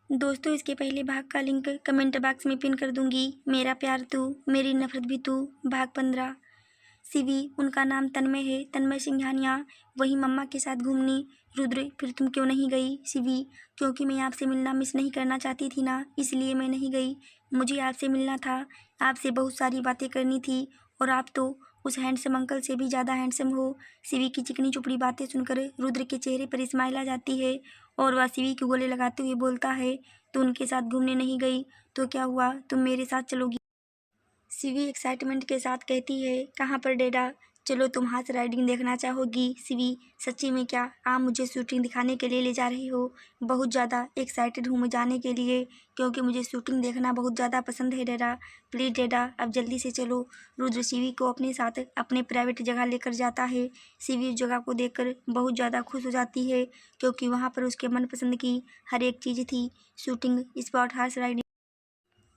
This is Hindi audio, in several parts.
दोस्तों, इसके पहले भाग का लिंक कमेंट बॉक्स में पिन कर दूंगी। मेरा प्यार तू, मेरी नफरत भी तू, भाग 15। शिवी, उनका नाम तन्मय है, तन्मय सिंघानिया, वही मम्मा के साथ घूमने। रुद्र, फिर तुम क्यों नहीं गई? शिवी, क्योंकि मैं आपसे मिलना मिस नहीं करना चाहती थी ना, इसलिए मैं नहीं गई। मुझे आपसे मिलना था, आपसे बहुत सारी बातें करनी थी, और आप तो उस हैंडसम अंकल से भी ज़्यादा हैंडसम हो। शिवी की चिकनी चुपड़ी बातें सुनकर रुद्र के चेहरे पर स्माइल आ जाती है और वह शिवी के गले लगाते हुए बोलता है, तू उनके साथ घूमने नहीं गई तो क्या हुआ, तुम मेरे साथ चलोगी? शिवी एक्साइटमेंट के साथ कहती है, कहाँ पर डैडा? चलो, तुम हाथ राइडिंग देखना चाहोगी? शिवी, सच्ची में क्या आप मुझे शूटिंग दिखाने के लिए ले जा रही हो? बहुत ज़्यादा एक्साइटेड हूँ मैं जाने के लिए, क्योंकि मुझे शूटिंग देखना बहुत ज़्यादा पसंद है डैडा। प्लीज़ डैडा, अब जल्दी से चलो। रुद्र शिवी को अपने साथ अपने प्राइवेट जगह लेकर जाता है। शिवी उस जगह को देखकर बहुत ज़्यादा खुश हो जाती है, क्योंकि वहाँ पर उसके मनपसंद की हर एक चीज़ थी। शूटिंग स्पॉट, हॉर्स राइडिंग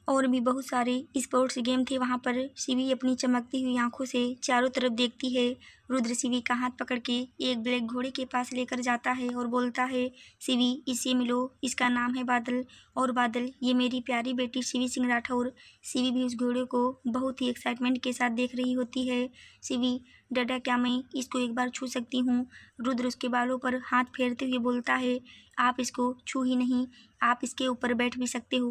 और भी बहुत सारे स्पोर्ट्स गेम थे वहाँ पर। शिवी अपनी चमकती हुई आंखों से चारों तरफ देखती है। रुद्र शिवी का हाथ पकड़ के एक ब्लैक घोड़े के पास लेकर जाता है और बोलता है, शिवी, इससे मिलो, इसका नाम है बादल, और बादल, ये मेरी प्यारी बेटी शिवी सिंह राठौर। शिवी भी उस घोड़े को बहुत ही एक्साइटमेंट के साथ देख रही होती है। शिवी, डैडा, क्या मैं इसको एक बार छू सकती हूँ? रुद्र उसके बालों पर हाथ फेरते हुए बोलता है, आप इसको छू ही नहीं, आप इसके ऊपर बैठ भी सकते हो।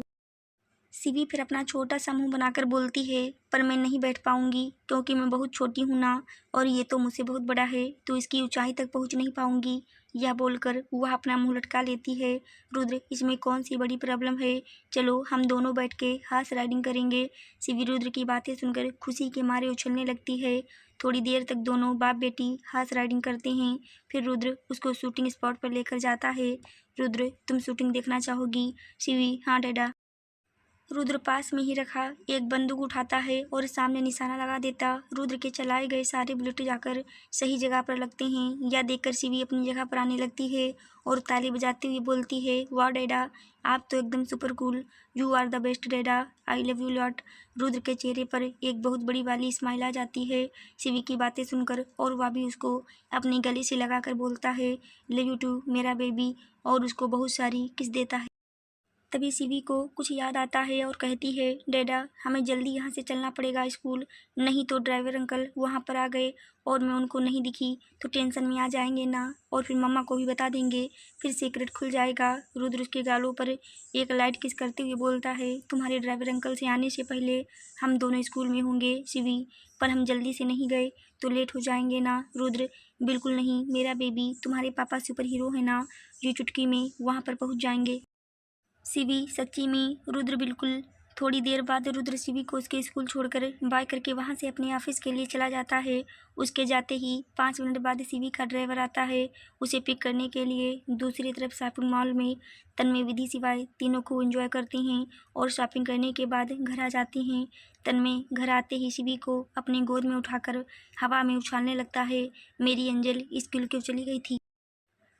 शिवी फिर अपना छोटा सा मुंह बनाकर बोलती है, पर मैं नहीं बैठ पाऊंगी, क्योंकि मैं बहुत छोटी हूँ ना, और ये तो मुझसे बहुत बड़ा है, तो इसकी ऊंचाई तक पहुँच नहीं पाऊंगी। यह बोलकर वह अपना मुंह लटका लेती है। रुद्र, इसमें कौन सी बड़ी प्रॉब्लम है? चलो, हम दोनों बैठ के हॉर्स राइडिंग करेंगे। शिवी रुद्र की बातें सुनकर खुशी के मारे उछलने लगती है। थोड़ी देर तक दोनों बाप बेटी हॉर्स राइडिंग करते हैं। फिर रुद्र उसको शूटिंग स्पॉट पर लेकर जाता है। रुद्र, तुम शूटिंग देखना चाहोगी? शिवी, हाँ डैडा। रुद्र पास में ही रखा एक बंदूक उठाता है और सामने निशाना लगा देता। रुद्र के चलाए गए सारे बुलेट जाकर सही जगह पर लगते हैं। यह देखकर शिवी अपनी जगह पर आने लगती है और ताली बजाते हुए बोलती है, वाह डैडा, आप तो एकदम super cool, you are the best dada, I love you lot. Rudra के चेहरे पर एक बहुत बड़ी वाली स्माइल आ जाती है शिवी की बातें सुनकर, और वह भी उसको अपने गले से लगाकर बोलता है, लव यू टू मेरा बेबी, और उसको बहुत सारी किस देता है। तभी शिवी को कुछ याद आता है और कहती है, डैडा, हमें जल्दी यहाँ से चलना पड़ेगा स्कूल, नहीं तो ड्राइवर अंकल वहाँ पर आ गए और मैं उनको नहीं दिखी तो टेंशन में आ जाएंगे ना, और फिर मम्मा को भी बता देंगे, फिर सीक्रेट खुल जाएगा। रुद्र उसके गालों पर एक लाइट किस करते हुए बोलता है, तुम्हारे ड्राइवर अंकल से आने से पहले हम दोनों स्कूल में होंगे शिवी, पर हम जल्दी से नहीं गए तो लेट हो जाएंगे ना। रुद्र, बिल्कुल नहीं मेरा बेबी, तुम्हारे पापा सुपर हीरो है ना, जो चुटकी में वहाँ पर पहुँच जाएंगे। शिवी, सच्ची में? रुद्र, बिल्कुल। थोड़ी देर बाद रुद्र शिवी को उसके स्कूल छोड़कर बाय करके वहां से अपने ऑफिस के लिए चला जाता है। उसके जाते ही 5 मिनट बाद शिवी का ड्राइवर आता है उसे पिक करने के लिए। दूसरी तरफ शॉपिंग मॉल में तन्मय, विधि, शिवाय तीनों को एंजॉय करती हैं और शॉपिंग करने के बाद घर आ जाती हैं। तन्मय घर आते ही शिवी को अपने गोद में उठाकर हवा में उछालने लगता है, मेरी एंजल स्कूल क्यों चली गई थी?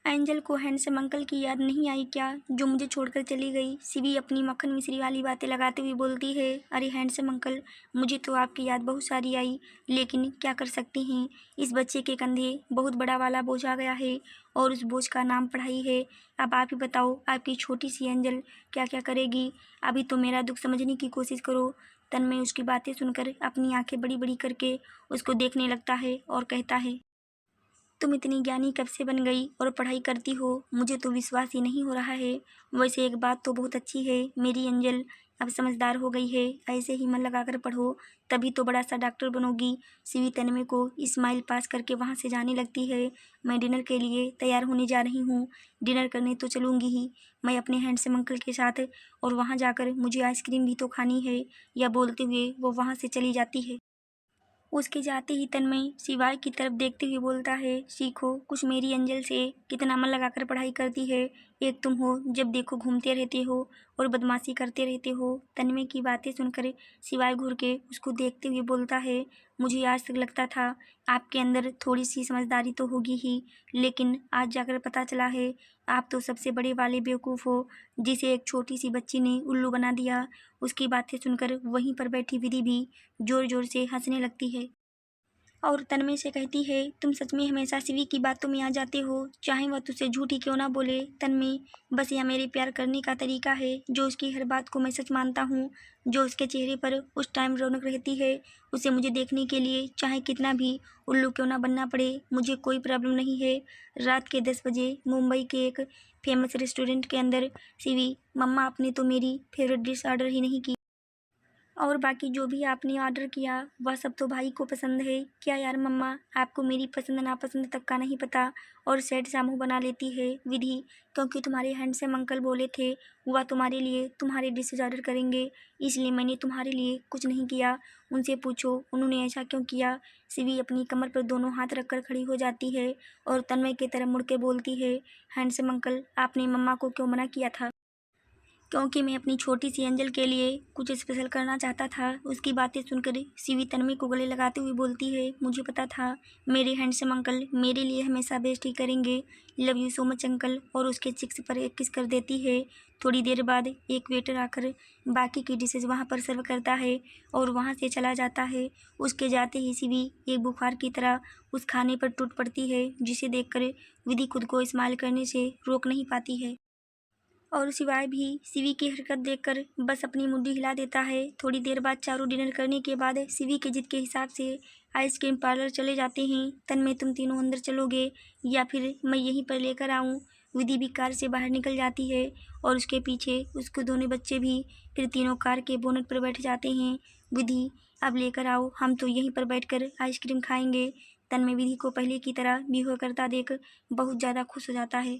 एंजल को हैंडसम अंकल की याद नहीं आई क्या, जो मुझे छोड़कर चली गई? शिवी अपनी मक्खन मिश्री वाली बातें लगाते हुए बोलती है, अरे हैंडसम अंकल, मुझे तो आपकी याद बहुत सारी आई, लेकिन क्या कर सकती हैं, इस बच्चे के कंधे बहुत बड़ा वाला बोझ आ गया है, और उस बोझ का नाम पढ़ाई है। अब आप ही बताओ, आपकी छोटी सी एंजल क्या क्या करेगी? अभी तो मेरा दुख समझने की कोशिश करो। तन्मय उसकी बातें सुनकर अपनी आंखें बड़ी बड़ी करके उसको देखने लगता है और कहता है, तुम इतनी ज्ञानी कब से बन गई और पढ़ाई करती हो, मुझे तो विश्वास ही नहीं हो रहा है। वैसे एक बात तो बहुत अच्छी है, मेरी एंजल अब समझदार हो गई है, ऐसे ही मन लगाकर पढ़ो, तभी तो बड़ा सा डॉक्टर बनोगी। शिवी तन्मय को स्माइल पास करके वहाँ से जाने लगती है। मैं डिनर के लिए तैयार होने जा रही हूँ, डिनर करने तो चलूँगी ही मैं अपने हैंडसम अंकल के साथ, और वहाँ जाकर मुझे आइसक्रीम भी तो खानी है। यह बोलते हुए वो वहाँ से चली जाती है। उसके जाते ही तन्मय शिवाय की तरफ देखते हुए बोलता है, सीखो कुछ मेरी एंजल से, कितना मन लगाकर पढ़ाई करती है, एक तुम हो जब देखो घूमते रहते हो और बदमाशी करते रहते हो। तन्मय की बातें सुनकर शिवाय घूर के उसको देखते हुए बोलता है, मुझे आज तक लगता था आपके अंदर थोड़ी सी समझदारी तो होगी ही, लेकिन आज जाकर पता चला है आप तो सबसे बड़े वाले बेवकूफ़ हो, जिसे एक छोटी सी बच्ची ने उल्लू बना दिया। उसकी बातें सुनकर वहीं पर बैठी विधि भी जोर जोर से हंसने लगती है। और तन्मय से कहती है, तुम सच में हमेशा शिवी की बातों में आ जाते हो, चाहे वह तुझसे झूठी क्यों ना बोले। तन्मय, बस यह मेरे प्यार करने का तरीका है, जो उसकी हर बात को मैं सच मानता हूँ। जो उसके चेहरे पर उस टाइम रौनक रहती है, उसे मुझे देखने के लिए चाहे कितना भी उल्लू क्यों ना बनना पड़े, मुझे कोई प्रॉब्लम नहीं है। रात के 10 बजे मुंबई के एक फेमस रेस्टोरेंट के अंदर। शिवी, मम्मा आपने तो मेरी फेवरेट डिश ऑर्डर ही नहीं की, और बाकी जो भी आपने ऑर्डर किया वह सब तो भाई को पसंद है। क्या यार मम्मा, आपको मेरी पसंद नापसंद तक का नहीं पता। और सेठ सा मुँह बना लेती है विधि, क्योंकि तुम्हारे हैंडसम अंकल बोले थे वह तुम्हारे लिए तुम्हारे डिशेज ऑर्डर करेंगे, इसलिए मैंने तुम्हारे लिए कुछ नहीं किया। उनसे पूछो उन्होंने ऐसा क्यों किया। शिवी अपनी कमर पर दोनों हाथ रखकर खड़ी हो जाती है और तन्मय की तरफ मुड़ के बोलती है, हैंडसम अंकल, आपने मम्मा को क्यों मना किया था। क्योंकि मैं अपनी छोटी सी एंजल के लिए कुछ स्पेशल करना चाहता था। उसकी बातें सुनकर शिवी तन्मय को गले लगाते हुए बोलती है, मुझे पता था मेरे हैंडसम अंकल मेरे लिए हमेशा बेस्ट ही करेंगे। Love you so much uncle. और उसके चिक्स पर एक किस कर देती है। थोड़ी देर बाद एक वेटर आकर बाकी की डिशेज वहाँ पर सर्व करता है और वहाँ से चला जाता है। उसके जाते ही शिवी एक बुखार की तरह उस खाने पर टूट पड़ती है, जिसे देखकर विधि खुद को स्माइल करने से रोक नहीं पाती है। और सिवाय भी शिवी की हरकत देखकर बस अपनी मुंडी हिला देता है। थोड़ी देर बाद चारों डिनर करने के बाद शिवी के जिद के हिसाब से आइसक्रीम पार्लर चले जाते हैं। तन्मय, तुम तीनों अंदर चलोगे या फिर मैं यहीं पर लेकर आऊँ। विधि भी कार से बाहर निकल जाती है और उसके पीछे उसके दोनों बच्चे भी। फिर तीनों कार के बोनट पर बैठ जाते हैं। विधि, अब लेकर आओ, हम तो यहीं पर बैठकर आइसक्रीम खाएंगे। तन्मय विधि को पहले की तरह बिहेव करता देख बहुत ज़्यादा खुश हो जाता है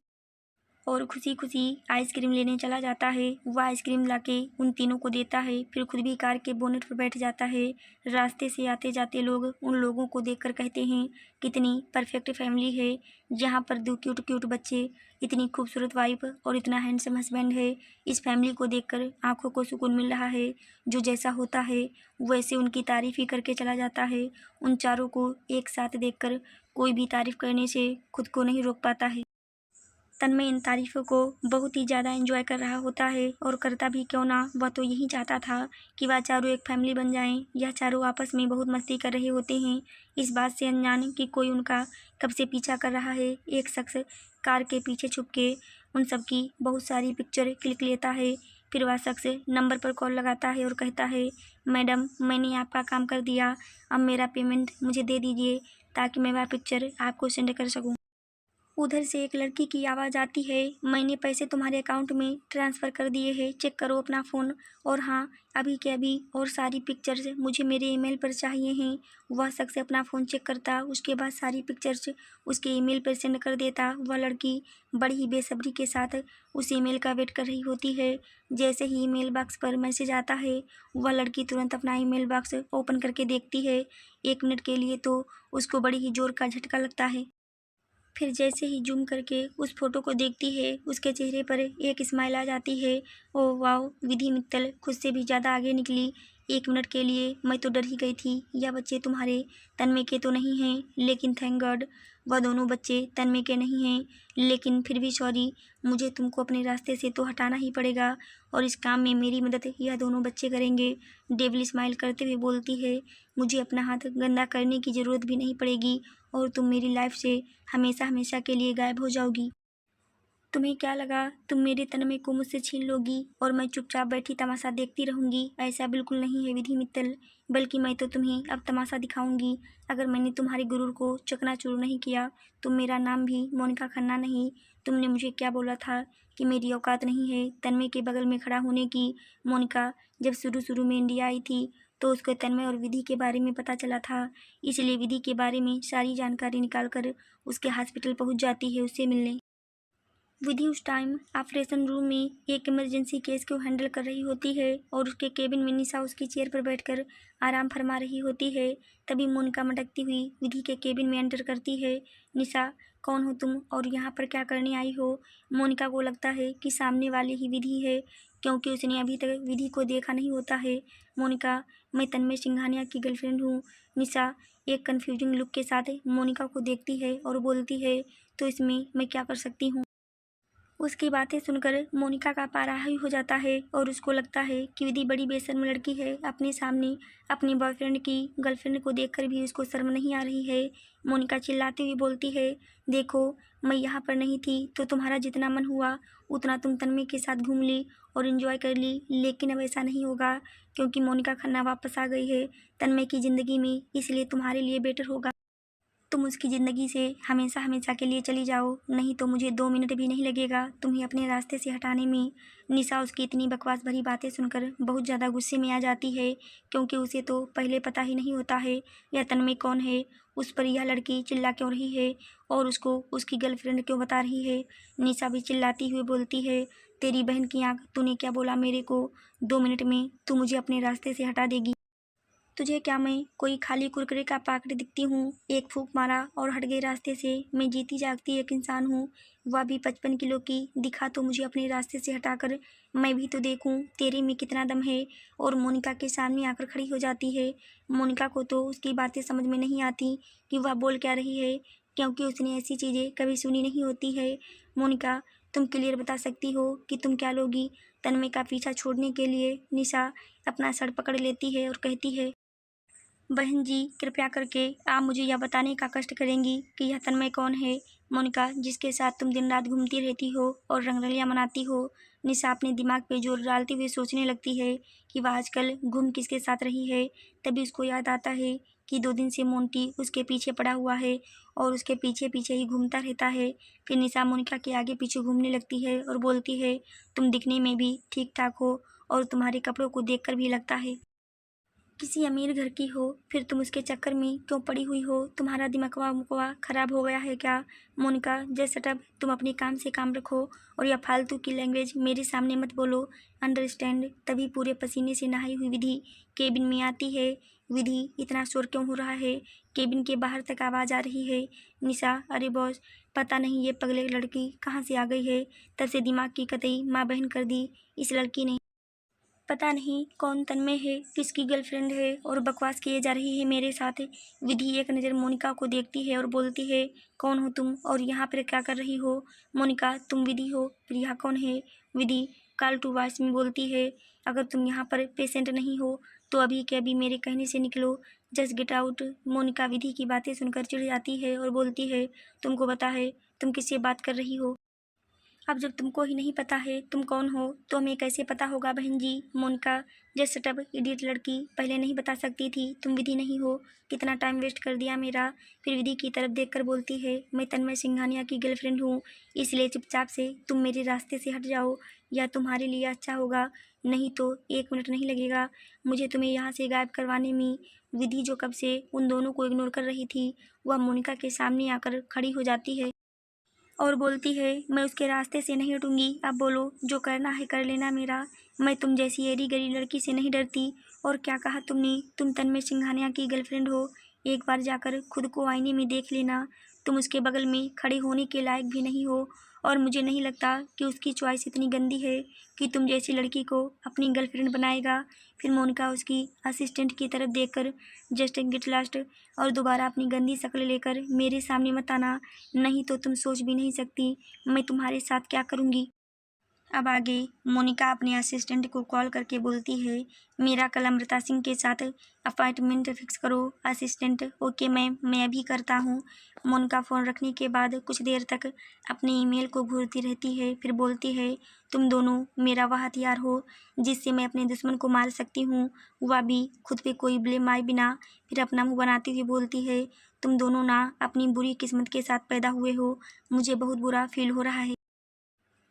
और खुशी खुशी आइसक्रीम लेने चला जाता है। वह आइसक्रीम लाके उन तीनों को देता है, फिर खुद भी कार के बोनट पर बैठ जाता है। रास्ते से आते जाते लोग उन लोगों को देखकर कहते हैं, कितनी परफेक्ट फैमिली है, जहाँ पर 2 क्यूट क्यूट बच्चे, इतनी खूबसूरत वाइफ और इतना हैंडसम हस्बैंड है। इस फैमिली को देखकर आंखों को सुकून मिल रहा है। जो जैसा होता है वैसे उनकी तारीफ ही करके चला जाता है। उन चारों को एक साथ देखकर कोई भी तारीफ करने से खुद को नहीं रोक पाता है। तन्मय इन तारीफ़ों को बहुत ही ज़्यादा एंजॉय कर रहा होता है, और करता भी क्यों ना, वह तो यही चाहता था कि वह चारों एक फैमिली बन जाएं। यह चारों आपस में बहुत मस्ती कर रहे होते हैं, इस बात से अनजान कि कोई उनका कब से पीछा कर रहा है। एक शख्स कार के पीछे छुप के उन सबकी बहुत सारी पिक्चर क्लिक लेता है। फिर वह शख्स नंबर पर कॉल लगाता है और कहता है, मैडम, मैंने आपका काम कर दिया, अब मेरा पेमेंट मुझे दे दीजिए ताकि मैं वह पिक्चर आपको सेंड कर सकूँ। उधर से एक लड़की की आवाज़ आती है, मैंने पैसे तुम्हारे अकाउंट में ट्रांसफ़र कर दिए हैं, चेक करो अपना फ़ोन। और हाँ, अभी के अभी और सारी पिक्चर्स मुझे मेरे ईमेल पर चाहिए हैं। वह शख्स अपना फ़ोन चेक करता, उसके बाद सारी पिक्चर्स उसके ईमेल पर सेंड कर देता। वह लड़की बड़ी ही बेसब्री के साथ उस ईमेल का वेट कर रही होती है। जैसे ही ईमेल बॉक्स पर मैसेज आता है, वह लड़की तुरंत अपना ईमेल बॉक्स ओपन करके देखती है। 1 मिनट के लिए तो उसको बड़ी ही ज़ोर का झटका लगता है। फिर जैसे ही जूम करके उस फोटो को देखती है, उसके चेहरे पर एक स्माइल आ जाती है। ओह वाओ, विधि मित्तल खुद से भी ज़्यादा आगे निकली। 1 मिनट के लिए मैं तो डर ही गई थी, यह बच्चे तुम्हारे तन्मय के तो नहीं हैं, लेकिन थैंक गॉड वह दोनों बच्चे तन्मय के नहीं हैं। लेकिन फिर भी सॉरी, मुझे तुमको अपने रास्ते से तो हटाना ही पड़ेगा, और इस काम में मेरी मदद यह दोनों बच्चे करेंगे। डेविल स्माइल करते हुए बोलती है, मुझे अपना हाथ गंदा करने की ज़रूरत भी नहीं पड़ेगी, और तुम मेरी लाइफ से हमेशा हमेशा के लिए गायब हो जाओगी। तुम्हें क्या लगा तुम मेरे तन्मय को मुझसे छीन लोगी और मैं चुपचाप बैठी तमाशा देखती रहूंगी? ऐसा बिल्कुल नहीं है विधि मित्तल, बल्कि मैं तो तुम्हें अब तमाशा दिखाऊंगी। अगर मैंने तुम्हारे गुरूर को चकनाचूर नहीं किया तो मेरा नाम भी मोनिका खन्ना नहीं। तुमने मुझे क्या बोला था कि मेरी औकात नहीं है तन्मय के बगल में खड़ा होने की? मोनिका जब शुरू शुरू में इंडिया आई थी तो उसको तन्मय और विधि के बारे में पता चला था, इसलिए विधि के बारे में सारी जानकारी निकाल कर उसके हॉस्पिटल पहुंच जाती है उससे मिलने। विधि उस टाइम ऑपरेशन रूम में एक इमरजेंसी केस को हैंडल कर रही होती है और उसके केबिन में निशा उसकी चेयर पर बैठकर आराम फरमा रही होती है। तभी मोनिका मटकती हुई विधि के केबिन में एंटर करती है। निशा, कौन हो तुम और यहाँ पर क्या करने आई हो? मोनिका को लगता है कि सामने वाली ही विधि है, क्योंकि उसने अभी तक विधि को देखा नहीं होता है। मोनिका, मैं तन्मय सिंघानिया की गर्लफ्रेंड हूँ। निशा एक कन्फ्यूजिंग लुक के साथ मोनिका को देखती है और बोलती है, तो इसमें मैं क्या कर सकती हूँ? उसकी बातें सुनकर मोनिका का पारा हाई हो जाता है और उसको लगता है कि विधि बड़ी बेशर्म लड़की है। अपने सामने अपनी बॉयफ्रेंड की गर्लफ्रेंड को देखकर भी उसको शर्म नहीं आ रही है। मोनिका चिल्लाती हुई बोलती है, देखो मैं यहाँ पर नहीं थी तो तुम्हारा जितना मन हुआ उतना तुम तन्मय के साथ घूम ली और इन्जॉय कर ली, लेकिन अब ऐसा नहीं होगा क्योंकि मोनिका खन्ना वापस आ गई है तन्मय की ज़िंदगी में। इसलिए तुम्हारे लिए बेटर होगा तुम उसकी ज़िंदगी से हमेशा हमेशा के लिए चली जाओ, नहीं तो मुझे 2 मिनट भी नहीं लगेगा तुम्हें अपने रास्ते से हटाने में। निशा उसकी इतनी बकवास भरी बातें सुनकर बहुत ज़्यादा गुस्से में आ जाती है क्योंकि उसे तो पहले पता ही नहीं होता है यह तन्मय कौन है, उस पर यह लड़की चिल्ला क्यों रही है और उसको उसकी गर्लफ्रेंड क्यों बता रही है। निशा भी चिल्लाती हुई बोलती है, तेरी बहन की आँख, तूने क्या बोला मेरे को? 2 मिनट में तू मुझे अपने रास्ते से हटा देगी? तुझे क्या मैं कोई खाली कुरकुरे का पाकिट दिखती हूँ? एक फूंक मारा और हट गई रास्ते से। मैं जीती जागती एक इंसान हूँ, वह भी 55 किलो की। दिखा तो मुझे अपने रास्ते से हटाकर, मैं भी तो देखूँ तेरे में कितना दम है। और मोनिका के सामने आकर खड़ी हो जाती है। मोनिका को तो उसकी बातें समझ में नहीं आती कि वह बोल क्या रही है, क्योंकि उसने ऐसी चीज़ें कभी सुनी नहीं होती है। मोनिका, तुम क्लियर बता सकती हो कि तुम क्या लोगी तन्मय का पीछा छोड़ने के लिए? निशा अपना सर पकड़ लेती है और कहती है, बहन जी कृपया करके आप मुझे यह बताने का कष्ट करेंगी कि यह तन्मय कौन है? मोनिका, जिसके साथ तुम दिन रात घूमती रहती हो और रंगरलियां मनाती हो। निशा अपने दिमाग पे जोर डालते हुए सोचने लगती है कि वह आजकल घूम किसके साथ रही है। तभी उसको याद आता है कि 2 दिन से मोंटी उसके पीछे पड़ा हुआ है और उसके पीछे पीछे ही घूमता रहता है। फिर निशा मोनिका के आगे पीछे घूमने लगती है और बोलती है, तुम दिखने में भी ठीक ठाक हो और तुम्हारे कपड़ों को देखकर भी लगता है किसी अमीर घर की हो, फिर तुम उसके चक्कर में क्यों पड़ी हुई हो? तुम्हारा दिमागवा मुकवा खराब हो गया है क्या? मोनिका, जस्ट शट, तुम अपने काम से काम रखो और यह फालतू की लैंग्वेज मेरे सामने मत बोलो, अंडरस्टैंड? तभी पूरे पसीने से नहाई हुई विधि केबिन में आती है। विधि, इतना शोर क्यों हो रहा है? केबिन के बाहर तक आवाज़ आ रही है। निशा, अरे बॉस, पता नहीं ये पगले लड़की कहाँ से आ गई है, तब से दिमाग की कतई माँ बहन कर दी इस लड़की ने। पता नहीं कौन तन्मय है, किसकी गर्लफ्रेंड है और बकवास किए जा रही है मेरे साथ। विधि एक नज़र मोनिका को देखती है और बोलती है, कौन हो तुम और यहाँ पर क्या कर रही हो? मोनिका, तुम विधि हो? फिर यहाँ कौन है? विधि कॉल टू वॉइस में बोलती है, अगर तुम यहाँ पर पेशेंट नहीं हो तो अभी के अभी मेरे कहने से निकलो, जस्ट गेट आउट। मोनिका विधि की बातें सुनकर चिढ़ जाती है और बोलती है, तुमको पता है तुम किससे बात कर रही हो? अब जब तुमको ही नहीं पता है तुम कौन हो तो हमें कैसे पता होगा बहन जी? मोनिका, जस्ट शट, इडियट लड़की, पहले नहीं बता सकती थी तुम विधि नहीं हो? कितना टाइम वेस्ट कर दिया मेरा। फिर विधि की तरफ देखकर बोलती है, मैं तन्मय सिंघानिया की गर्लफ्रेंड हूँ, इसलिए चुपचाप से तुम मेरे रास्ते से हट जाओ, या तुम्हारे लिए अच्छा होगा, नहीं तो 1 मिनट नहीं लगेगा मुझे तुम्हें यहाँ से गायब करवाने में। विधि जो कब से उन दोनों को इग्नोर कर रही थी, वह मोनिका के सामने आकर खड़ी हो जाती है और बोलती है, मैं उसके रास्ते से नहीं हटूंगी, अब बोलो जो करना है कर लेना मेरा, मैं तुम जैसी एड़ी गरी लड़की से नहीं डरती। और क्या कहा तुमने? तुम तन्मय सिंघानिया की गर्लफ्रेंड हो? एक बार जाकर खुद को आईने में देख लेना, तुम उसके बगल में खड़े होने के लायक भी नहीं हो और मुझे नहीं लगता कि उसकी चॉइस इतनी गंदी है कि तुम जैसी लड़की को अपनी गर्लफ्रेंड बनाएगा। फिर मोनिका उसकी असिस्टेंट की तरफ देखकर, जस्ट गेट लास्ट, और दोबारा अपनी गंदी शक्ल लेकर मेरे सामने मत आना, नहीं तो तुम सोच भी नहीं सकती मैं तुम्हारे साथ क्या करूँगी। अब आगे मोनिका अपने असिस्टेंट को कॉल करके बोलती है, मेरा कल अमृता सिंह के साथ अपॉइंटमेंट फिक्स करो। असिस्टेंट, ओके मैम, मैं अभी करता हूँ। मोनिका फ़ोन रखने के बाद कुछ देर तक अपने ईमेल को घूरती रहती है, फिर बोलती है, तुम दोनों मेरा वह हथियार हो जिससे मैं अपने दुश्मन को मार सकती हूँ, वह भी खुद पे कोई ब्लेम आए बिना। फिर अपना मुँह बनाती हुई बोलती है, तुम दोनों ना अपनी बुरी किस्मत के साथ पैदा हुए हो, मुझे बहुत बुरा फील हो रहा है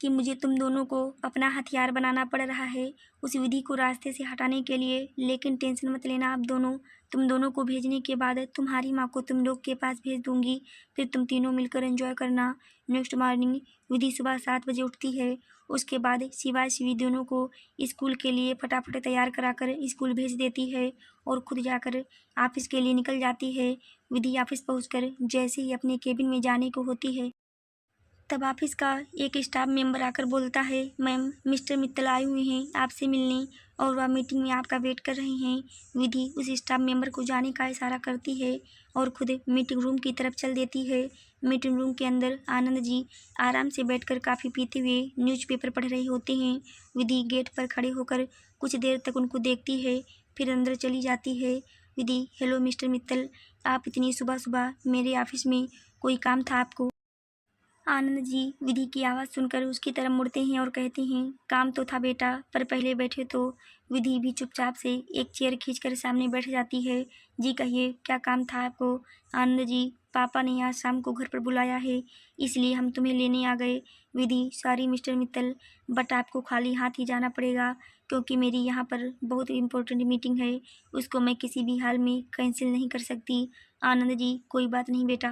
कि मुझे तुम दोनों को अपना हथियार बनाना पड़ रहा है उस विधि को रास्ते से हटाने के लिए। लेकिन टेंशन मत लेना आप दोनों, तुम दोनों को भेजने के बाद तुम्हारी माँ को तुम लोग के पास भेज दूंगी, फिर तुम तीनों मिलकर एंजॉय करना। नेक्स्ट मॉर्निंग विधि सुबह 7 बजे उठती है। उसके बाद शिवाय शिवी दोनों को स्कूल के लिए फटाफट तैयार कराकर स्कूल भेज देती है और खुद जाकर ऑफिस के लिए निकल जाती है। विधि ऑफिस पहुँचकर जैसे ही अपने केबिन में जाने को होती है, तब ऑफिस का एक स्टाफ मेंबर आकर बोलता है, मैम मिस्टर मित्तल आए हुए हैं आपसे मिलने और वह मीटिंग में आपका वेट कर रहे हैं। विधि उस स्टाफ मेंबर को जाने का इशारा करती है और खुद मीटिंग रूम की तरफ चल देती है। मीटिंग रूम के अंदर आनंद जी आराम से बैठकर काफ़ी पीते हुए न्यूज़पेपर पढ़ रहे होते हैं। विधि गेट पर खड़े होकर कुछ देर तक उनको देखती है, फिर अंदर चली जाती है। विधि, हेलो मिस्टर मित्तल, आप इतनी सुबह सुबह मेरे ऑफिस में, कोई काम था आपको? आनंद जी विधि की आवाज़ सुनकर उसकी तरफ मुड़ते हैं और कहते हैं, काम तो था बेटा, पर पहले बैठे तो। विधि भी चुपचाप से एक चेयर खींचकर सामने बैठ जाती है। जी कहिए, क्या काम था आपको? आनंद जी, पापा ने आज शाम को घर पर बुलाया है, इसलिए हम तुम्हें लेने आ गए। विधि, सॉरी मिस्टर मित्तल, बट आपको खाली हाथ ही जाना पड़ेगा, क्योंकि मेरी यहाँ पर बहुत इम्पोर्टेंट मीटिंग है, उसको मैं किसी भी हाल में कैंसिल नहीं कर सकती। आनंद जी, कोई बात नहीं बेटा,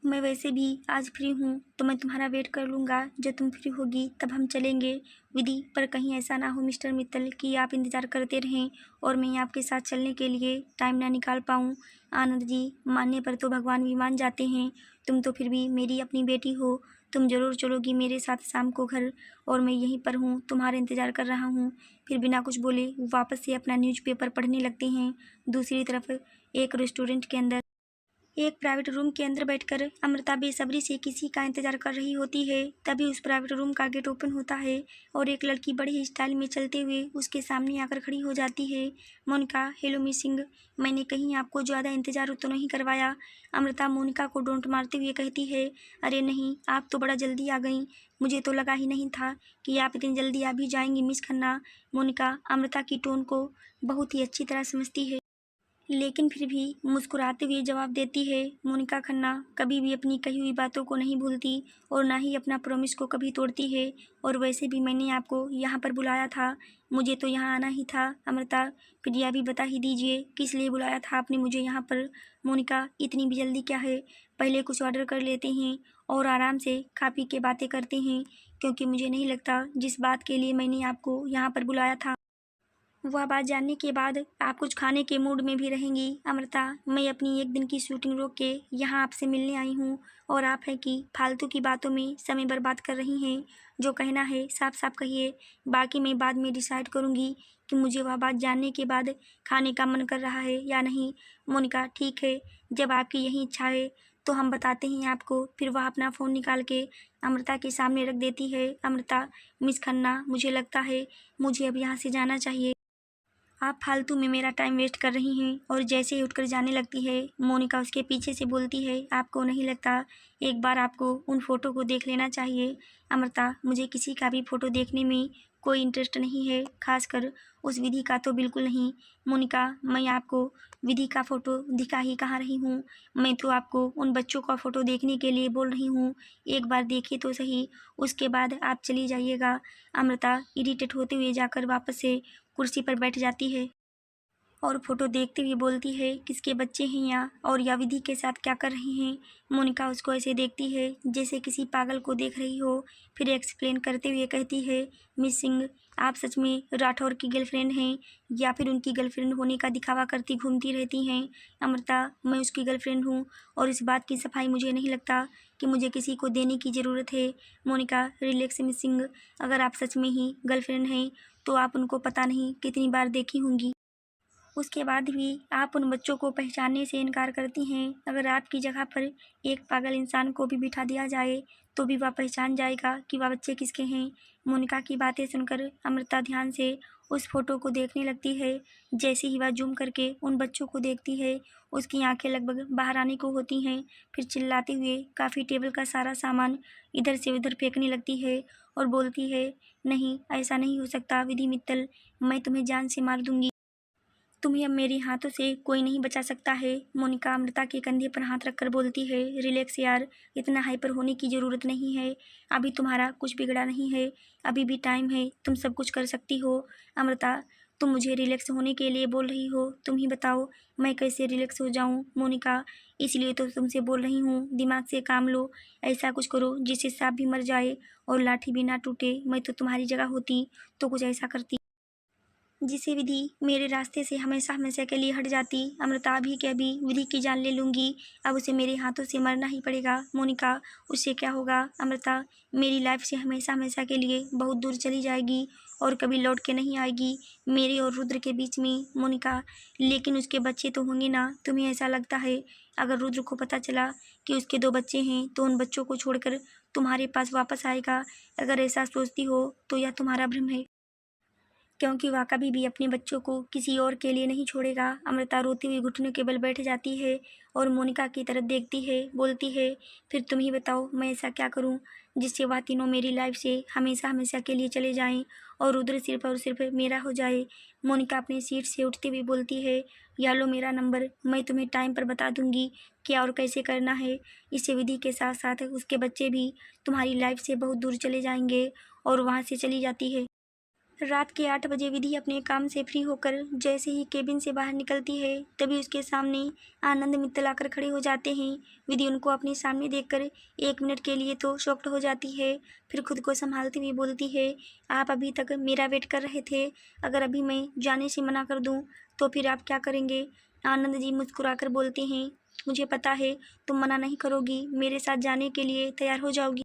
मैं वैसे भी आज फ्री हूँ, तो मैं तुम्हारा वेट कर लूँगा, जब तुम फ्री होगी तब हम चलेंगे। विधि, पर कहीं ऐसा ना हो मिस्टर मित्तल कि आप इंतज़ार करते रहें और मैं आपके साथ चलने के लिए टाइम ना निकाल पाऊँ। आनंद जी, मानने पर तो भगवान भी मान जाते हैं, तुम तो फिर भी मेरी अपनी बेटी हो, तुम ज़रूर चलोगी मेरे साथ शाम को घर, और मैं यहीं पर हूँ, तुम्हारा इंतज़ार कर रहा हूँ। फिर बिना कुछ बोले वो वापस से अपना न्यूज़पेपर पढ़ने लगते हैं। दूसरी तरफ एक रेस्टोरेंट के अंदर एक प्राइवेट रूम के अंदर बैठकर अमृता बेसब्री से किसी का इंतजार कर रही होती है। तभी उस प्राइवेट रूम का गेट ओपन होता है और एक लड़की बड़े ही स्टाइल में चलते हुए उसके सामने आकर खड़ी हो जाती है। मोनिका, हेलो मिस सिंह, मैंने कहीं आपको ज़्यादा इंतजार तो नहीं करवाया? अमृता मोनिका को डोंट मारते हुए कहती है, अरे नहीं, आप तो बड़ा जल्दी आ गई, मुझे तो लगा ही नहीं था कि आप इतनी जल्दी आ भी जाएंगी मिस खन्ना। मोनिका अमृता की टोन को बहुत ही अच्छी तरह समझती है, लेकिन फिर भी मुस्कुराते हुए जवाब देती है, मोनिका खन्ना कभी भी अपनी कही हुई बातों को नहीं भूलती और ना ही अपना प्रॉमिस को कभी तोड़ती है, और वैसे भी मैंने आपको यहाँ पर बुलाया था, मुझे तो यहाँ आना ही था। अमृता, फिर यह भी बता ही दीजिए किस लिए बुलाया था आपने मुझे यहाँ पर? मोनिका, इतनी भी जल्दी क्या है, पहले कुछ ऑर्डर कर लेते हैं और आराम से खा पी के बातें करते हैं, क्योंकि मुझे नहीं लगता जिस बात के लिए मैंने आपको यहाँ पर बुलाया था वह बात जानने के बाद आप कुछ खाने के मूड में भी रहेंगी। अमृता, मैं अपनी एक दिन की शूटिंग रोक के यहाँ आपसे मिलने आई हूँ और आप है कि फालतू की बातों में समय बर्बाद कर रही हैं। जो कहना है साफ साफ कहिए, बाकी मैं बाद में डिसाइड करूँगी कि मुझे वह बात जानने के बाद खाने का मन कर रहा है या नहीं। मोनिका, ठीक है, जब आपकी यही इच्छा है तो हम बताते हैं आपको। फिर वह अपना फ़ोन निकाल के अमृता के सामने रख देती है। अमृता, मिस खन्ना, मुझे लगता है मुझे अब यहाँ से जाना चाहिए, आप फालतू में मेरा टाइम वेस्ट कर रही हैं। और जैसे ही उठकर जाने लगती है, मोनिका उसके पीछे से बोलती है, आपको नहीं लगता एक बार आपको उन फ़ोटो को देख लेना चाहिए? अमृता, मुझे किसी का भी फ़ोटो देखने में कोई इंटरेस्ट नहीं है, खासकर उस विधि का तो बिल्कुल नहीं। मोनिका, मैं आपको विधि का फ़ोटो दिखा ही कहाँ रही हूँ, मैं तो आपको उन बच्चों का फ़ोटो देखने के लिए बोल रही हूँ। एक बार देखिए तो सही, उसके बाद आप चली जाइएगा। अमृता इरिटेट होते हुए जाकर वापस से कुर्सी पर बैठ जाती है और फोटो देखते हुए बोलती है, किसके बच्चे हैं यहाँ और या विधि के साथ क्या कर रहे हैं? मोनिका उसको ऐसे देखती है जैसे किसी पागल को देख रही हो, फिर एक्सप्लेन करते हुए कहती है, मिस सिंह, आप सच में राठौर की गर्लफ्रेंड हैं या फिर उनकी गर्लफ्रेंड होने का दिखावा करती घूमती रहती हैं? अमृता, मैं उसकी गर्लफ्रेंड हूँ और इस बात की सफाई मुझे नहीं लगता कि मुझे किसी को देने की ज़रूरत है। मोनिका, रिलैक्स मिस सिंह, अगर आप सच में ही गर्लफ्रेंड हैं तो आप उनको पता नहीं कितनी बार देखी होंगी, उसके बाद भी आप उन बच्चों को पहचानने से इनकार करती हैं। अगर आपकी जगह पर एक पागल इंसान को भी बिठा दिया जाए तो भी वह पहचान जाएगा कि वह बच्चे किसके हैं। मोनिका की बातें सुनकर अमृता ध्यान से उस फोटो को देखने लगती है। जैसे ही वह जूम करके उन बच्चों को देखती है, उसकी आंखें लगभग बाहर आने को होती हैं। फिर चिल्लाते हुए काफ़ी टेबल का सारा सामान इधर से उधर फेंकने लगती है और बोलती है, नहीं, ऐसा नहीं हो सकता विधि मित्तल, मैं तुम्हें जान से मार दूंगी, तुम्हें अब मेरे हाथों से कोई नहीं बचा सकता है। मोनिका अमृता के कंधे पर हाथ रखकर बोलती है, रिलैक्स यार, इतना हाइपर होने की ज़रूरत नहीं है, अभी तुम्हारा कुछ बिगड़ा नहीं है, अभी भी टाइम है, तुम सब कुछ कर सकती हो। अमृता, तुम मुझे रिलैक्स होने के लिए बोल रही हो, तुम ही बताओ मैं कैसे रिलैक्स हो जाऊँ? मोनिका, इसलिए तो तुमसे बोल रही हूँ, दिमाग से काम लो, ऐसा कुछ करो जिससे सांप भी मर जाए और लाठी भी ना टूटे। मैं तो तुम्हारी जगह होती तो कुछ ऐसा करती। जिसे विधि मेरे रास्ते से हमेशा हमेशा के लिए हट जाती। अमृता अभी के अभी विधि की जान ले लूँगी। अब उसे मेरे हाथों से मरना ही पड़ेगा। मोनिका, उससे क्या होगा? अमृता मेरी लाइफ से हमेशा हमेशा के लिए बहुत दूर चली जाएगी और कभी लौट के नहीं आएगी, मेरे और रुद्र के बीच में। मोनिका, लेकिन उसके बच्चे तो होंगे ना? तुम्हें ऐसा लगता है अगर रुद्र को पता चला कि उसके 2 बच्चे हैं तो उन बच्चों को छोड़कर तुम्हारे पास वापस आएगा? अगर ऐसा सोचती हो तो यह तुम्हारा भ्रम है, क्योंकि वह कभी भी अपने बच्चों को किसी और के लिए नहीं छोड़ेगा। अमृता रोती हुई घुटनों के बल बैठ जाती है और मोनिका की तरफ देखती है, बोलती है, फिर तुम ही बताओ मैं ऐसा क्या करूं जिससे वह तीनों मेरी लाइफ से हमेशा हमेशा के लिए चले जाएं और रुद्र सिर्फ और सिर्फ मेरा हो जाए। मोनिका अपनी सीट से उठती हुई बोलती है, या लो मेरा नंबर, मैं तुम्हें टाइम पर बता दूंगी क्या और कैसे करना है। इससे विधि के साथ साथ उसके बच्चे भी तुम्हारी लाइफ से बहुत दूर चले जाएंगे और वहाँ से चली जाती है। रात के 8 बजे विधि अपने काम से फ्री होकर जैसे ही केबिन से बाहर निकलती है तभी उसके सामने आनंद मित्तल आकर खड़े हो जाते हैं। विधि उनको अपने सामने देखकर 1 मिनट के लिए तो शॉक्ड हो जाती है, फिर खुद को संभालती हुई बोलती है, आप अभी तक मेरा वेट कर रहे थे? अगर अभी मैं जाने से मना कर दूं तो फिर आप क्या करेंगे? आनंद जी मुस्कुराकर बोलते हैं, मुझे पता है तुम मना नहीं करोगी, मेरे साथ जाने के लिए तैयार हो जाओगी,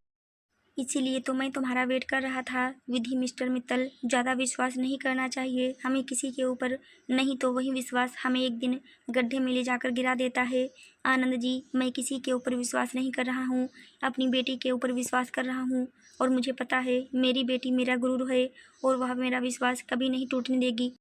इसीलिए तो मैं तुम्हारा वेट कर रहा था। विधि, मिस्टर मित्तल, ज़्यादा विश्वास नहीं करना चाहिए हमें किसी के ऊपर, नहीं तो वही विश्वास हमें एक दिन गड्ढे में ले जाकर गिरा देता है। आनंद जी, मैं किसी के ऊपर विश्वास नहीं कर रहा हूँ, अपनी बेटी के ऊपर विश्वास कर रहा हूँ और मुझे पता है मेरी बेटी मेरा गुरूर है और वह मेरा विश्वास कभी नहीं टूटने देगी।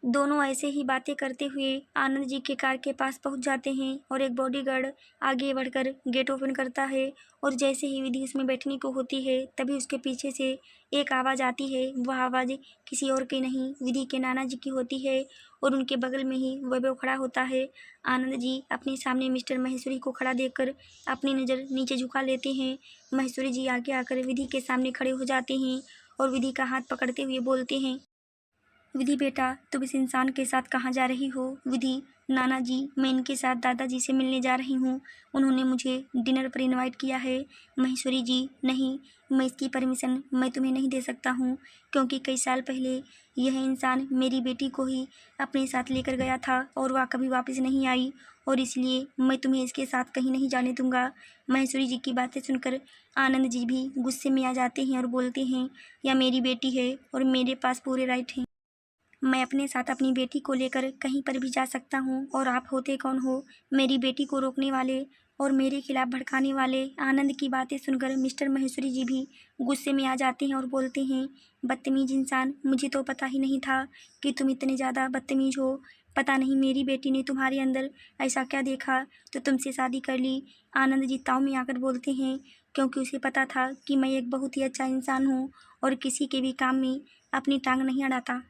दोनों ऐसे ही बातें करते हुए आनंद जी के कार के पास पहुंच जाते हैं और एक बॉडीगार्ड आगे बढ़कर गेट ओपन करता है और जैसे ही विधि उसमें बैठने को होती है तभी उसके पीछे से एक आवाज़ आती है। वह आवाज़ किसी और की नहीं, विधि के नाना जी की होती है और उनके बगल में ही वैभव खड़ा होता है। आनंद जी अपने सामने मिस्टर महेश्वरी को खड़ा देखकर अपनी नज़र नीचे झुका लेते हैं। महेश्वरी जी आगे आकर विधि के सामने खड़े हो जाते हैं और विधि का हाथ पकड़ते हुए बोलते हैं, विधि बेटा, तुम इस इंसान के साथ कहाँ जा रही हो? विधि, नाना जी, मैं इनके साथ दादाजी से मिलने जा रही हूँ, उन्होंने मुझे डिनर पर इनवाइट किया है। महेश्वरी जी, नहीं, मैं इसकी परमिशन मैं तुम्हें नहीं दे सकता हूँ, क्योंकि कई साल पहले यह इंसान मेरी बेटी को ही अपने साथ लेकर गया था और वह कभी वापस नहीं आई और इसलिए मैं तुम्हें इसके साथ कहीं नहीं जाने दूंगा। महेश्वरी जी की बातें सुनकर आनंद जी भी गुस्से में आ जाते हैं और बोलते हैं, यह मेरी बेटी है और मेरे पास पूरे राइट हैं, मैं अपने साथ अपनी बेटी को लेकर कहीं पर भी जा सकता हूँ और आप होते कौन हो मेरी बेटी को रोकने वाले और मेरे खिलाफ भड़काने वाले? आनंद की बातें सुनकर मिस्टर महेश्वरी जी भी गुस्से में आ जाते हैं और बोलते हैं, बदतमीज इंसान, मुझे तो पता ही नहीं था कि तुम इतने ज़्यादा बदतमीज हो। पता नहीं मेरी बेटी ने तुम्हारे अंदर ऐसा क्या देखा तो तुमसे शादी कर ली। आनंद जी ताव में आकर बोलते हैं, क्योंकि उसे पता था कि मैं एक बहुत ही अच्छा इंसान हूँ और किसी के भी काम में अपनी टांग नहीं अड़ाता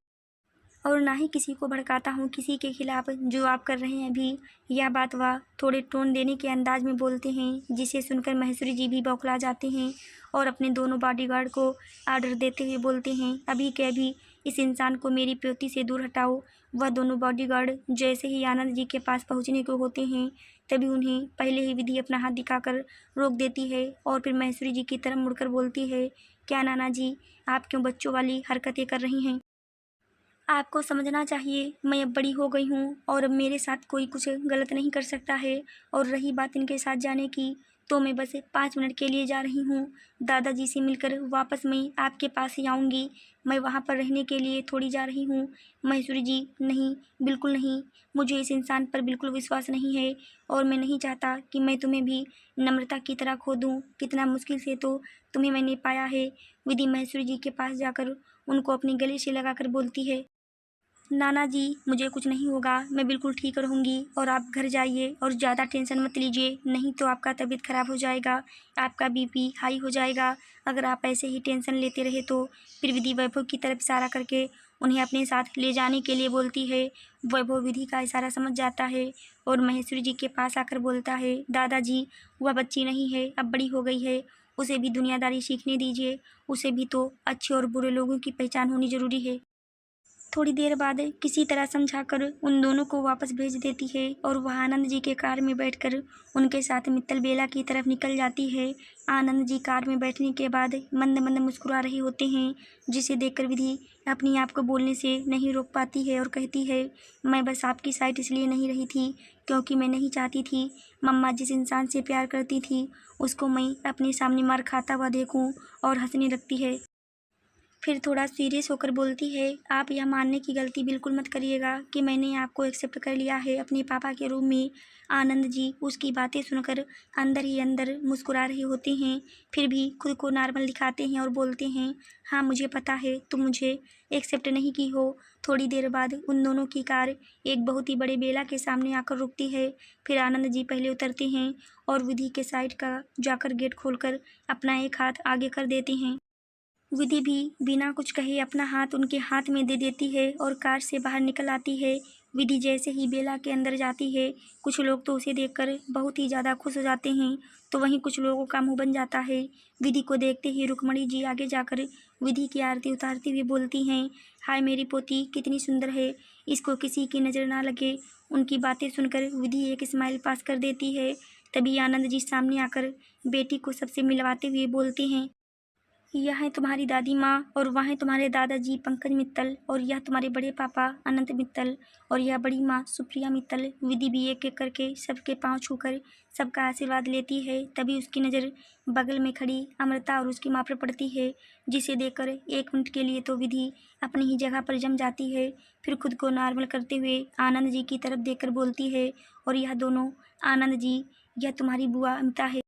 और ना ही किसी को भड़काता हूँ किसी के खिलाफ, जो आप कर रहे हैं अभी। यह बात वह थोड़े टोन देने के अंदाज में बोलते हैं जिसे सुनकर महेश्वरी जी भी बौखला जाते हैं और अपने दोनों बॉडीगार्ड को आर्डर देते हुए बोलते हैं, अभी के अभी इस इंसान को मेरी प्योती से दूर हटाओ। वह दोनों बॉडीगार्ड जैसे ही आनंद जी के पास पहुँचने को होते हैं तभी उन्हें पहले ही विधि अपना हाथ दिखाकर रोक देती है और फिर महेश्वरी जी की तरफ मुड़कर बोलती है, क्या नाना जी, आप क्यों बच्चों वाली हरकतें कर रही हैं? आपको समझना चाहिए मैं अब बड़ी हो गई हूँ और अब मेरे साथ कोई कुछ गलत नहीं कर सकता है। और रही बात इनके साथ जाने की, तो मैं बस 5 मिनट के लिए जा रही हूँ। दादाजी से मिलकर वापस मैं आपके पास ही आऊँगी। मैं वहाँ पर रहने के लिए थोड़ी जा रही हूँ। महेश्वरी जी, नहीं, बिल्कुल नहीं, मुझे इस इंसान पर बिल्कुल विश्वास नहीं है और मैं नहीं चाहता कि मैं तुम्हें भी नम्रता की तरह खो दूँ। कितना मुश्किल से तो तुम्हें मैंने पाया है। विधि महेश्वरी जी के पास जाकर उनको अपने गले से लगाकर बोलती है, नाना जी, मुझे कुछ नहीं होगा, मैं बिल्कुल ठीक रहूँगी और आप घर जाइए और ज़्यादा टेंशन मत लीजिए, नहीं तो आपका तबीयत ख़राब हो जाएगा, आपका बीपी हाई हो जाएगा अगर आप ऐसे ही टेंशन लेते रहे तो। फिर विधि वैभव की तरफ इशारा करके उन्हें अपने साथ ले जाने के लिए बोलती है। वैभव विधि का इशारा समझ जाता है और महेश्वरी जी के पास आकर बोलता है, दादाजी, वह बच्ची नहीं है, अब बड़ी हो गई है, उसे भी दुनियादारी सीखने दीजिए, उसे भी तो अच्छे और बुरे लोगों की पहचान होनी ज़रूरी है। थोड़ी देर बाद किसी तरह समझाकर उन दोनों को वापस भेज देती है और वह आनंद जी के कार में बैठकर उनके साथ मित्तल बेला की तरफ निकल जाती है। आनंद जी कार में बैठने के बाद मंद मंद मुस्कुरा रहे होते हैं, जिसे देखकर विधि अपनी आप को बोलने से नहीं रोक पाती है और कहती है, मैं बस आपकी साइड इसलिए नहीं रही थी क्योंकि मैं नहीं चाहती थी मम्मा जिस इंसान से प्यार करती थी उसको मैं अपने सामने मार खाता हुआ देखूं। और हंसने लगती है। फिर थोड़ा सीरियस होकर बोलती है, आप यह मानने की गलती बिल्कुल मत करिएगा कि मैंने आपको एक्सेप्ट कर लिया है अपने पापा के रूम में। आनंद जी उसकी बातें सुनकर अंदर ही अंदर मुस्कुरा रहे होते हैं, फिर भी खुद को नॉर्मल दिखाते हैं और बोलते हैं, हाँ मुझे पता है तुम मुझे एक्सेप्ट नहीं की हो। थोड़ी देर बाद उन दोनों की कार एक बहुत ही बड़े बेला के सामने आकर रुकती है। फिर आनंद जी पहले उतरते हैं और विधि के साइड का जाकर गेट खोलकर अपना एक हाथ आगे कर देते हैं। विधि भी बिना कुछ कहे अपना हाथ उनके हाथ में दे देती है और कार से बाहर निकल आती है। विधि जैसे ही बेला के अंदर जाती है, कुछ लोग तो उसे देखकर बहुत ही ज़्यादा खुश हो जाते हैं, तो वहीं कुछ लोगों का मुंह बन जाता है। विधि को देखते ही रुक्मणी जी आगे जाकर विधि की आरती उतारती हुई बोलती हैं, हाय मेरी पोती कितनी सुंदर है, इसको किसी की नज़र ना लगे। उनकी बातें सुनकर विधि एक स्माइल पास कर देती है। तभी आनंद जी सामने आकर बेटी को सबसे मिलवाते हुए बोलते हैं, यह है तुम्हारी दादी माँ और वह है तुम्हारे दादाजी पंकज मित्तल और यह तुम्हारे बड़े पापा अनंत मित्तल और यह बड़ी माँ सुप्रिया मित्तल। विधि भी एक एक करके सबके पांव छूकर सबका आशीर्वाद लेती है। तभी उसकी नज़र बगल में खड़ी अमृता और उसकी माँ पर पड़ती है, जिसे देखकर 1 मिनट के लिए तो विधि अपनी ही जगह पर जम जाती है। फिर खुद को नॉर्मल करते हुए आनंद जी की तरफ देखकर बोलती है, और यह दोनों आनंद जी, यह तुम्हारी बुआ अमिता है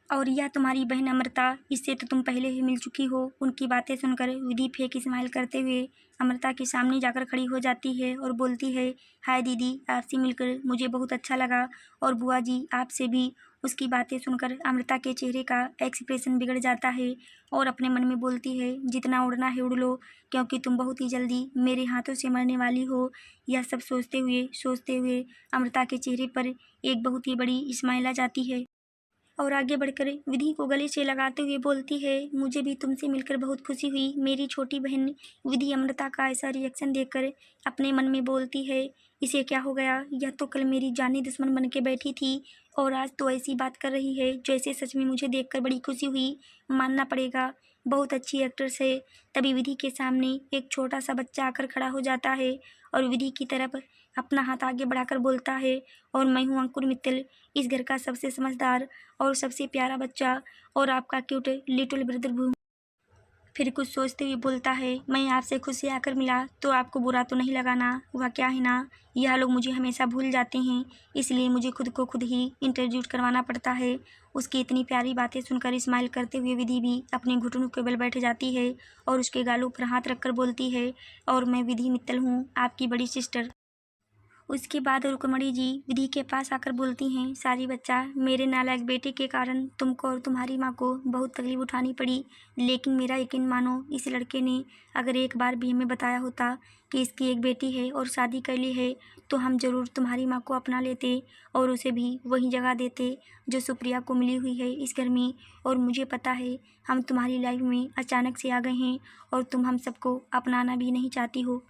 और यह तुम्हारी बहन अमृता, इससे तो तुम पहले ही मिल चुकी हो। उनकी बातें सुनकर विधि फेक स्माइल करते हुए अमृता के सामने जाकर खड़ी हो जाती है और बोलती है, हाय दीदी आपसे मिलकर मुझे बहुत अच्छा लगा और बुआ जी आपसे भी। उसकी बातें सुनकर अमृता के चेहरे का एक्सप्रेशन बिगड़ जाता है और अपने मन में बोलती है, जितना उड़ना है उड़ लो क्योंकि तुम बहुत ही जल्दी मेरे हाथों से मरने वाली हो। यह सब सोचते हुए अमृता के चेहरे पर एक बहुत ही बड़ी स्माइल आ जाती है और आगे बढ़कर विधि को गले से लगाते हुए बोलती है, मुझे भी तुमसे मिलकर बहुत खुशी हुई मेरी छोटी बहन। विधि अमृता का ऐसा रिएक्शन देखकर अपने मन में बोलती है, इसे क्या हो गया, यह तो कल मेरी जानी दुश्मन बन के बैठी थी और आज तो ऐसी बात कर रही है जैसे सच में मुझे देखकर बड़ी खुशी हुई। मानना पड़ेगा बहुत अच्छी एक्ट्रेस है। तभी विधि के सामने एक छोटा सा बच्चा आकर खड़ा हो जाता है और विधि की तरफ अपना हाथ आगे बढ़ाकर बोलता है, और मैं हूँ अंकुर मित्तल, इस घर का सबसे समझदार और सबसे प्यारा बच्चा और आपका क्यूट लिटिल ब्रदर भी। फिर कुछ सोचते हुए बोलता है, मैं आपसे खुद से आकर मिला तो आपको बुरा तो नहीं लगा ना। वह क्या है ना, यह लोग मुझे हमेशा भूल जाते हैं, इसलिए मुझे खुद को खुद ही इंट्रोड्यूस करवाना पड़ता है। उसकी इतनी प्यारी बातें सुनकर स्माइल करते हुए विधि भी अपने घुटनों के बल बैठ जाती है और उसके गालों पर हाथ रखकर बोलती है, और मैं विधि मित्तल हूँ आपकी बड़ी सिस्टर। उसके बाद रुक्मणी जी विधि के पास आकर बोलती हैं, सारी बच्चा मेरे नालायक बेटे के कारण तुमको और तुम्हारी माँ को बहुत तकलीफ उठानी पड़ी, लेकिन मेरा यकीन मानो इस लड़के ने अगर एक बार भी हमें बताया होता कि इसकी एक बेटी है और शादी कर ली है तो हम ज़रूर तुम्हारी माँ को अपना लेते और उसे भी वही जगह देते जो सुप्रिया को मिली हुई है इस घर में। और मुझे पता है हम तुम्हारी लाइफ में अचानक से आ गए हैं और तुम हम सबको अपनाना भी नहीं चाहती हो,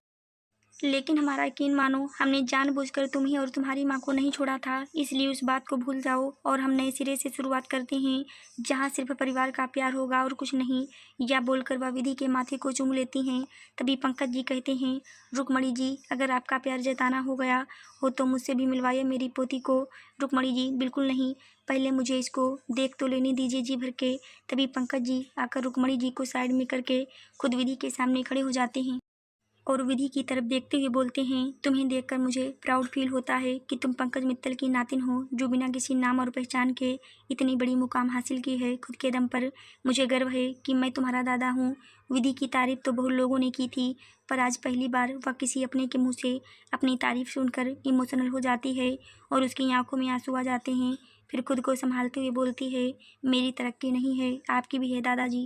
लेकिन हमारा यकीन मानो हमने जानबूझकर तुम्हें और तुम्हारी माँ को नहीं छोड़ा था, इसलिए उस बात को भूल जाओ और हम नए सिरे से शुरुआत करते हैं जहाँ सिर्फ परिवार का प्यार होगा और कुछ नहीं। या बोलकर वह विधि के माथे को चूम लेती हैं। तभी पंकज जी कहते हैं, रुक्मणी जी अगर आपका प्यार जताना हो गया हो तो मुझसे भी मिलवाइए मेरी पोती को। रुक्मणी जी बिल्कुल नहीं, पहले मुझे इसको देख तो लेने दीजिए जी भर के। तभी पंकज जी आकर रुक्मणी जी को साइड में करके खुद विधि के सामने खड़े हो जाते हैं और विधि की तरफ देखते हुए बोलते हैं, तुम्हें देखकर मुझे प्राउड फील होता है कि तुम पंकज मित्तल की नातिन हो जो बिना किसी नाम और पहचान के इतनी बड़ी मुकाम हासिल की है खुद के दम पर। मुझे गर्व है कि मैं तुम्हारा दादा हूँ। विधि की तारीफ तो बहुत लोगों ने की थी, पर आज पहली बार वह किसी अपने के मुँह से अपनी तारीफ सुनकर इमोशनल हो जाती है और उसकी आंखों में आंसू आ जाते हैं। फिर खुद को संभालते हुए बोलती है, मेरी तरक्की नहीं है आपकी भी है दादाजी।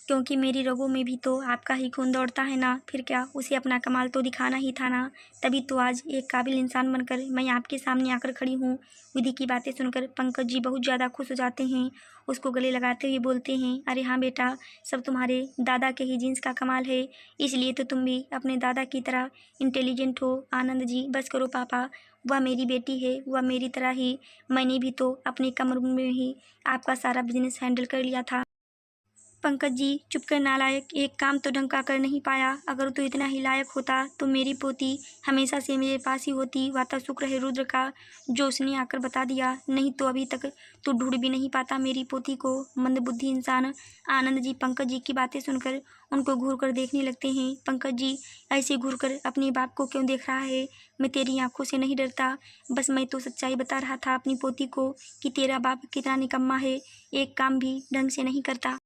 क्योंकि मेरी रगों में भी तो आपका ही खून दौड़ता है ना। फिर क्या, उसे अपना कमाल तो दिखाना ही था ना। तभी तो आज एक काबिल इंसान बनकर मैं आपके सामने आकर खड़ी हूँ। विधि की बातें सुनकर पंकज जी बहुत ज़्यादा खुश हो जाते हैं। उसको गले लगाते हुए बोलते हैं, अरे हाँ बेटा, सब तुम्हारे दादा के ही जीन्स का कमाल है, इसलिए तो तुम भी अपने दादा की तरह इंटेलिजेंट हो। आनंद जी बस करो पापा, वह मेरी बेटी है, वह मेरी तरह ही, मैंने भी तो अपनी कम उम्र में ही आपका सारा बिजनेस हैंडल कर लिया था। पंकज जी चुप कर नालायक, एक काम तो ढंग का कर नहीं पाया। अगर तू इतना ही लायक होता तो मेरी पोती हमेशा से मेरे पास ही होती। वह तो शुक्र है रुद्र का जो उसने आकर बता दिया, नहीं तो अभी तक तू ढूंढ भी नहीं पाता मेरी पोती को। मंदबुद्धि इंसान। आनंद जी पंकज जी की बातें सुनकर उनको घूर कर देखने लगते हैं। पंकज जी ऐसे घूर कर अपने बाप को क्यों देख रहा है? मैं तेरी आंखों से नहीं डरता, बस मैं तो सच्चाई बता रहा था अपनी पोती को कि तेरा बाप कितना निकम्मा है, एक काम भी ढंग से नहीं करता।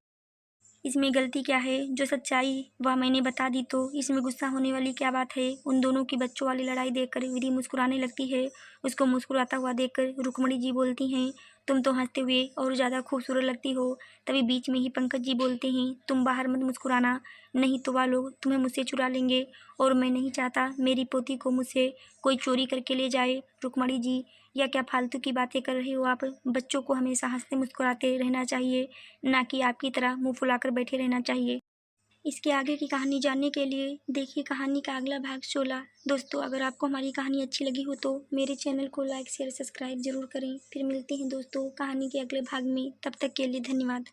इसमें गलती क्या है? जो सच्चाई वह मैंने बता दी तो इसमें गुस्सा होने वाली क्या बात है? उन दोनों की बच्चों वाली लड़ाई देखकर विधि मुस्कुराने लगती है। उसको मुस्कुराता हुआ देखकर रुक्मणी जी बोलती हैं, तुम तो हंसते हुए और ज़्यादा खूबसूरत लगती हो। तभी बीच में ही पंकज जी बोलते हैं, तुम बाहर मत मुस्कुराना, नहीं तो वह लोग तुम्हें मुझसे चुरा लेंगे और मैं नहीं चाहता मेरी पोती को मुझसे कोई चोरी करके ले जाए। रुक्मणी जी, या क्या फालतू की बातें कर रहे हो आप? बच्चों को हमेशा हंसते मुस्कुराते रहना चाहिए, ना कि आपकी तरह मुंह फुलाकर बैठे रहना चाहिए। इसके आगे की कहानी जानने के लिए देखिए कहानी का अगला भाग 16। दोस्तों अगर आपको हमारी कहानी अच्छी लगी हो तो मेरे चैनल को लाइक शेयर सब्सक्राइब जरूर करें। फिर मिलते हैं दोस्तों कहानी के अगले भाग में, तब तक के लिए धन्यवाद।